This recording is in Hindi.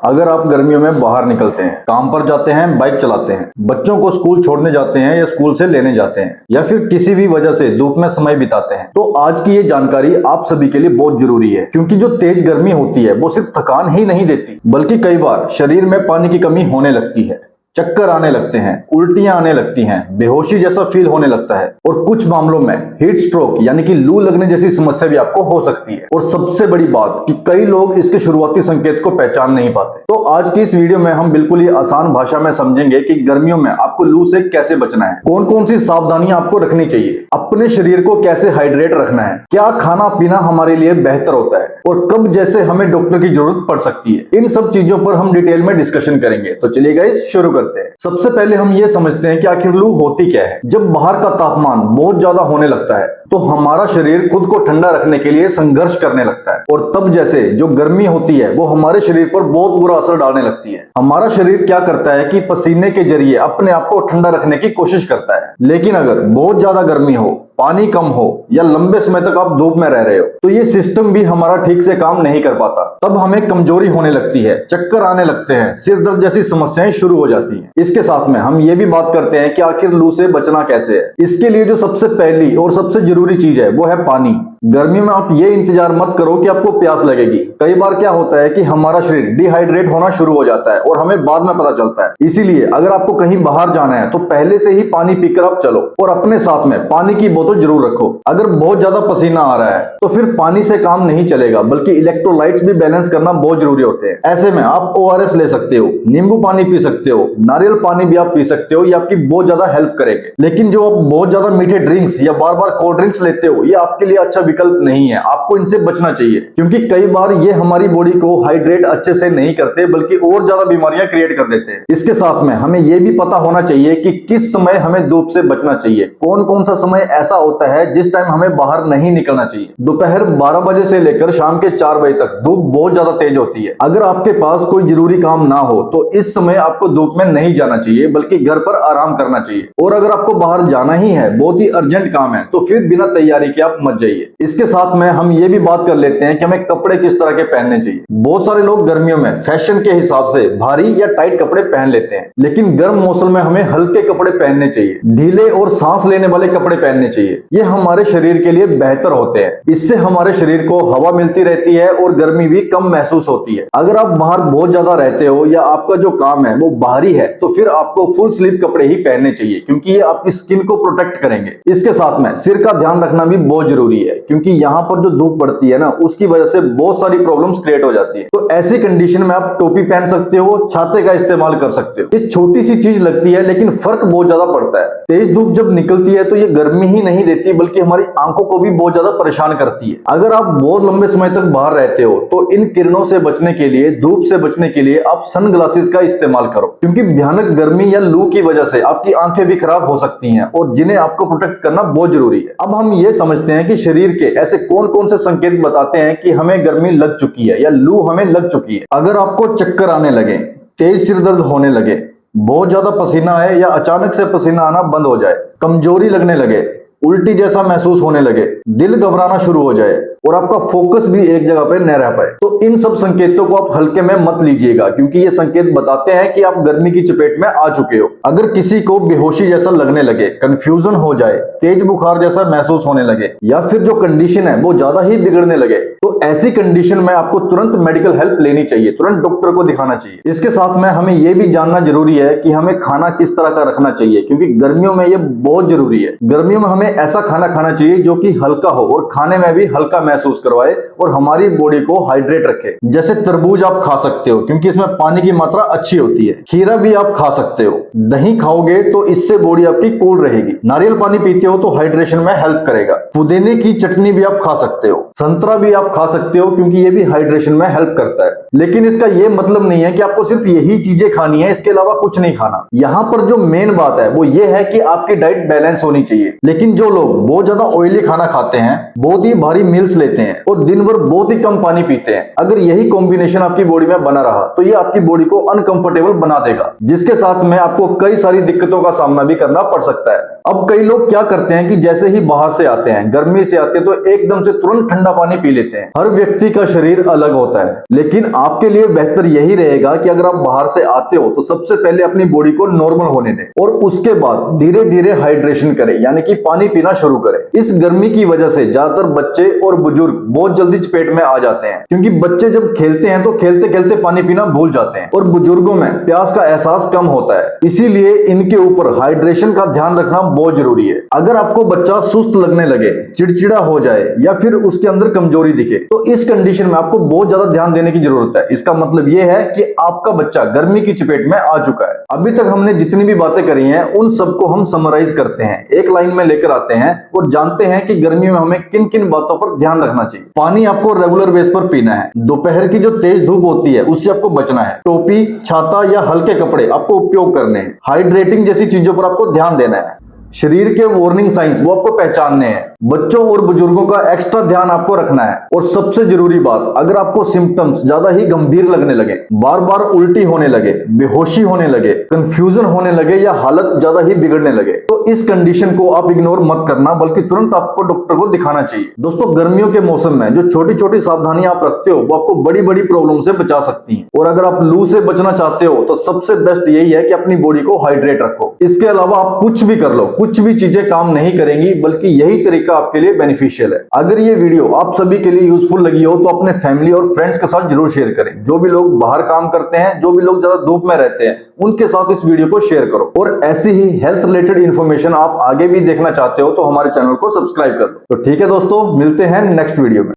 अगर आप गर्मियों में बाहर निकलते हैं, काम पर जाते हैं, बाइक चलाते हैं, बच्चों को स्कूल छोड़ने जाते हैं या स्कूल से लेने जाते हैं या फिर किसी भी वजह से धूप में समय बिताते हैं, तो आज की ये जानकारी आप सभी के लिए बहुत जरूरी है। क्योंकि जो तेज गर्मी होती है वो सिर्फ थकान ही नहीं देती, बल्कि कई बार शरीर में पानी की कमी होने लगती है, चक्कर आने लगते हैं, उल्टियां आने लगती हैं, बेहोशी जैसा फील होने लगता है और कुछ मामलों में हीट स्ट्रोक यानी कि लू लगने जैसी समस्या भी आपको हो सकती है। और सबसे बड़ी बात कि कई लोग इसके शुरुआती संकेत को पहचान नहीं पाते। तो आज की इस वीडियो में हम बिल्कुल ही आसान भाषा में समझेंगे कि गर्मियों में आपको लू से कैसे बचना है, कौन कौन सी सावधानियां आपको रखनी चाहिए, अपने शरीर को कैसे हाइड्रेट रखना है, क्या खाना पीना हमारे लिए बेहतर होता है और कब जैसे हमें डॉक्टर की जरूरत पड़ सकती है। इन सब चीजों पर हम डिटेल में डिस्कशन करेंगे। तो चलिए गाइस शुरू करते हैं। सबसे पहले हम ये समझते हैं कि आखिर लू होती क्या है। जब बाहर का तापमान बहुत ज्यादा होने लगता है तो हमारा शरीर खुद को ठंडा रखने के लिए संघर्ष करने लगता है और तब जैसे जो गर्मी होती है वो हमारे शरीर पर बहुत बुरा असर डालने लगती है। हमारा शरीर क्या करता है कि पसीने के जरिए अपने आप को ठंडा रखने की कोशिश करता है। लेकिन अगर बहुत ज्यादा गर्मी हो, पानी कम हो या लंबे समय तक आप धूप में रह रहे हो तो ये सिस्टम भी हमारा ठीक से काम नहीं कर पाता। तब हमें कमजोरी होने लगती है, चक्कर आने लगते हैं, सिर दर्द जैसी समस्याएं शुरू हो जाती हैं। इसके साथ में हम ये भी बात करते हैं कि आखिर लू से बचना कैसे है। इसके लिए जो सबसे पहली और सबसे जरूरी चीज है वो है पानी। गर्मी में आप ये इंतजार मत करो कि आपको प्यास लगेगी। कई बार क्या होता है कि हमारा शरीर डिहाइड्रेट होना शुरू हो जाता है और हमें बाद में पता चलता है। इसीलिए अगर आपको कहीं बाहर जाना है तो पहले से ही पानी पीकर आप चलो और अपने साथ में पानी की बोतल जरूर रखो। अगर बहुत ज्यादा पसीना आ रहा है तो फिर पानी से काम नहीं चलेगा, बल्कि इलेक्ट्रोलाइट्स भी बैलेंस करना बहुत जरूरी होते हैं। ऐसे में आप ORS ले सकते हो, नींबू पानी पी सकते हो, नारियल पानी भी आप पी सकते हो, ये आपकी बहुत ज्यादा हेल्प करेंगे। लेकिन जो आप बहुत ज्यादा मीठे ड्रिंक्स या बार बार कोल्ड ड्रिंक्स लेते हो ये आपके लिए अच्छा विकल्प नहीं है। आपको इनसे बचना चाहिए क्योंकि कई बार ये हमारी बॉडी को हाइड्रेट अच्छे से नहीं करते बल्कि और ज्यादा बीमारियां क्रिएट कर देते हैं। इसके साथ में हमें यह भी पता होना चाहिए कि किस समय हमें धूप से बचना चाहिए। कौन कौन सा समय ऐसा होता है जिस टाइम हमें बाहर नहीं निकलना चाहिए। दोपहर 12 बजे से लेकर शाम के 4 बजे तक धूप बहुत ज्यादा तेज होती है। अगर आपके पास कोई जरूरी काम ना हो तो इस समय आपको धूप में नहीं जाना चाहिए बल्कि घर पर आराम करना चाहिए। और अगर आपको बाहर जाना ही है, बहुत ही अर्जेंट काम है, तो फिर बिना तैयारी के आप मत जाइए। इसके साथ में हम ये भी बात कर लेते हैं कि हमें कपड़े किस तरह के पहनने चाहिए। बहुत सारे लोग गर्मियों में फैशन के हिसाब से भारी या टाइट कपड़े पहन लेते हैं, लेकिन गर्म मौसम में हमें हल्के कपड़े पहनने चाहिए, ढीले और सांस लेने वाले कपड़े पहनने चाहिए। ये हमारे शरीर के लिए बेहतर होते हैं। इससे हमारे शरीर को हवा मिलती रहती है और गर्मी भी कम महसूस होती है। अगर आप बाहर बहुत ज्यादा रहते हो या आपका जो काम है वो बाहरी है तो फिर आपको फुल स्लीव कपड़े ही पहनने चाहिए क्योंकि ये आपकी स्किन को प्रोटेक्ट करेंगे। इसके साथ में सिर का ध्यान रखना भी बहुत जरूरी है क्योंकि यहाँ पर जो धूप पड़ती है ना उसकी वजह से बहुत सारी प्रॉब्लम्स क्रिएट हो जाती है। तो ऐसी कंडीशन में आप टोपी पहन सकते हो, छाते का इस्तेमाल कर सकते हो। ये छोटी सी चीज लगती है लेकिन फर्क बहुत ज्यादा पड़ता है। तेज धूप जब निकलती है तो ये गर्मी ही नहीं देती बल्कि हमारी आंखों को भी बहुत ज्यादा परेशान करती है। अगर आप बहुत लंबे समय तक बाहर रहते हो तो इन किरणों से बचने के लिए, धूप से बचने के लिए आप सन ग्लासेस का इस्तेमाल करो क्योंकि भयानक गर्मी या लू की वजह से आपकी आंखें भी खराब हो सकती हैं और जिन्हें आपको प्रोटेक्ट करना बहुत जरूरी है। अब हम ये समझते हैं कि शरीर के ऐसे कौन कौन से संकेत बताते हैं कि हमें गर्मी लग चुकी है या लू हमें लग चुकी है। अगर आपको चक्कर आने लगे, तेज सिर दर्द होने लगे, बहुत ज्यादा पसीना आए या अचानक से पसीना आना बंद हो जाए, कमजोरी लगने लगे, उल्टी जैसा महसूस होने लगे, दिल घबराना शुरू हो जाए और आपका फोकस भी एक जगह पे न रह पाए, तो इन सब संकेतों को आप हल्के में मत लीजिएगा क्योंकि ये संकेत बताते हैं कि आप गर्मी की चपेट में आ चुके हो। अगर किसी को बेहोशी जैसा लगने लगे, कंफ्यूजन हो जाए, तेज बुखार जैसा महसूस होने लगे या फिर जो कंडीशन है वो ज्यादा ही बिगड़ने लगे तो ऐसी कंडीशन में आपको तुरंत मेडिकल हेल्प लेनी चाहिए, तुरंत डॉक्टर को दिखाना चाहिए। इसके साथ में हमें यह भी जानना जरूरी है कि हमें खाना किस तरह का रखना चाहिए क्योंकि गर्मियों में ये बहुत जरूरी है। गर्मियों में हमें ऐसा खाना खाना चाहिए जो कि हल्का हो और खाने में भी हल्का महसूस करवाए और हमारी बॉडी को हाइड्रेट रखे। जैसे तरबूज आप खा सकते हो क्योंकि इसमें पानी की मात्रा अच्छी होती है। खीरा भी आप खा सकते हो। दही खाओगे तो इससे बॉडी आपकी कूल रहेगी। नारियल पानी पीते हो तो हाइड्रेशन में हेल्प करेगा। पुदीने की चटनी भी आप खा सकते हो। संतरा भी आप खा सकते हो क्योंकि ये भी हाइड्रेशन में हेल्प करता है। लेकिन इसका ये मतलब नहीं है कि आपको सिर्फ यही चीजें खानी है, इसके अलावा कुछ नहीं खाना। यहाँ पर जो मेन बात है वो ये है कि आपकी डाइट बैलेंस होनी चाहिए। लेकिन जो लोग बहुत ज्यादा ऑयली खाना खाते हैं, बहुत ही भारी मील्स लेते हैं और दिन भर बहुत ही कम पानी पीते हैं, अगर यही कॉम्बिनेशन आपकी बॉडी में बना रहा तो ये आपकी बॉडी को अनकंफर्टेबल बना देगा, जिसके साथ में आपको कई सारी दिक्कतों का सामना भी करना पड़ सकता है। अब कई लोग क्या करते हैं कि जैसे ही बाहर से आते हैं, गर्मी से आते हैं, तो एकदम से तुरंत ठंडा पानी पी लेते हैं। हर व्यक्ति का शरीर अलग होता है, लेकिन आपके लिए बेहतर यही रहेगा कि अगर आप बाहर से आते हो तो सबसे पहले अपनी बॉडी को नॉर्मल होने दें और उसके बाद धीरे धीरे हाइड्रेशन करें, यानी कि पानी पीना शुरू करें। इस गर्मी की वजह से ज्यादातर बच्चे और बुजुर्ग बहुत जल्दी चपेट में आ जाते हैं, क्योंकि बच्चे जब खेलते हैं तो खेलते खेलते पानी पीना भूल जाते हैं और बुजुर्गों में प्यास का एहसास कम होता है। इसीलिए इनके ऊपर हाइड्रेशन का ध्यान रखना बहुत जरूरी है। अगर आपको बच्चा सुस्त लगने लगे, चिड़चिड़ा हो जाए या फिर उसके अंदर कमजोरी दिखे, तो इस कंडीशन में आपको बहुत ज्यादा ध्यान देने की जरूरत है। इसका मतलब यह है कि आपका बच्चा गर्मी की चपेट में आ चुका है। अभी तक हमने जितनी भी बातें करी हैं उन सबको हम समराइज करते हैं, एक लाइन में लेकर आते हैं और जानते हैं कि गर्मी में हमें किन किन बातों पर ध्यान रखना चाहिए। पानी आपको रेगुलर बेस पर पीना है। दोपहर की जो तेज धूप होती है उससे आपको बचना है। टोपी, छाता या हल्के कपड़े आपको उपयोग करने हैं। हाइड्रेटिंग जैसी चीजों पर आपको ध्यान देना है। शरीर के वार्निंग साइंस वो आपको पहचानने हैं। बच्चों और बुजुर्गों का एक्स्ट्रा ध्यान आपको रखना है। और सबसे जरूरी बात, अगर आपको सिम्टम्स ज्यादा ही गंभीर लगने लगे, बार बार उल्टी होने लगे, बेहोशी होने लगे, कंफ्यूजन होने लगे या हालत ज्यादा ही बिगड़ने लगे, तो इस कंडीशन को आप इग्नोर मत करना, बल्कि तुरंत आपको डॉक्टर को दिखाना चाहिए। दोस्तों, गर्मियों के मौसम में जो छोटी छोटी सावधानियां आप रखते हो वो आपको बड़ी बड़ी प्रॉब्लम से बचा सकती हैं। और अगर आप लू से बचना चाहते हो तो सबसे बेस्ट यही है कि अपनी बॉडी को हाइड्रेट रखो। इसके अलावा आप कुछ भी कर लो, कुछ भी चीजें काम नहीं करेंगी, बल्कि यही तरीका आपके लिए बेनिफिशियल है। अगर ये वीडियो आप सभी के लिए यूजफुल लगी हो तो अपने फैमिली और फ्रेंड्स के साथ जरूर शेयर करें। जो भी लोग बाहर काम करते हैं, जो भी लोग ज्यादा धूप में रहते हैं, उनके साथ इस वीडियो को शेयर करो। और ऐसी ही हेल्थ रिलेटेड इंफॉर्मेशन आप आगे भी देखना चाहते हो तो हमारे चैनल को सब्सक्राइब कर दो। तो ठीक है दोस्तों, मिलते हैं नेक्स्ट वीडियो में।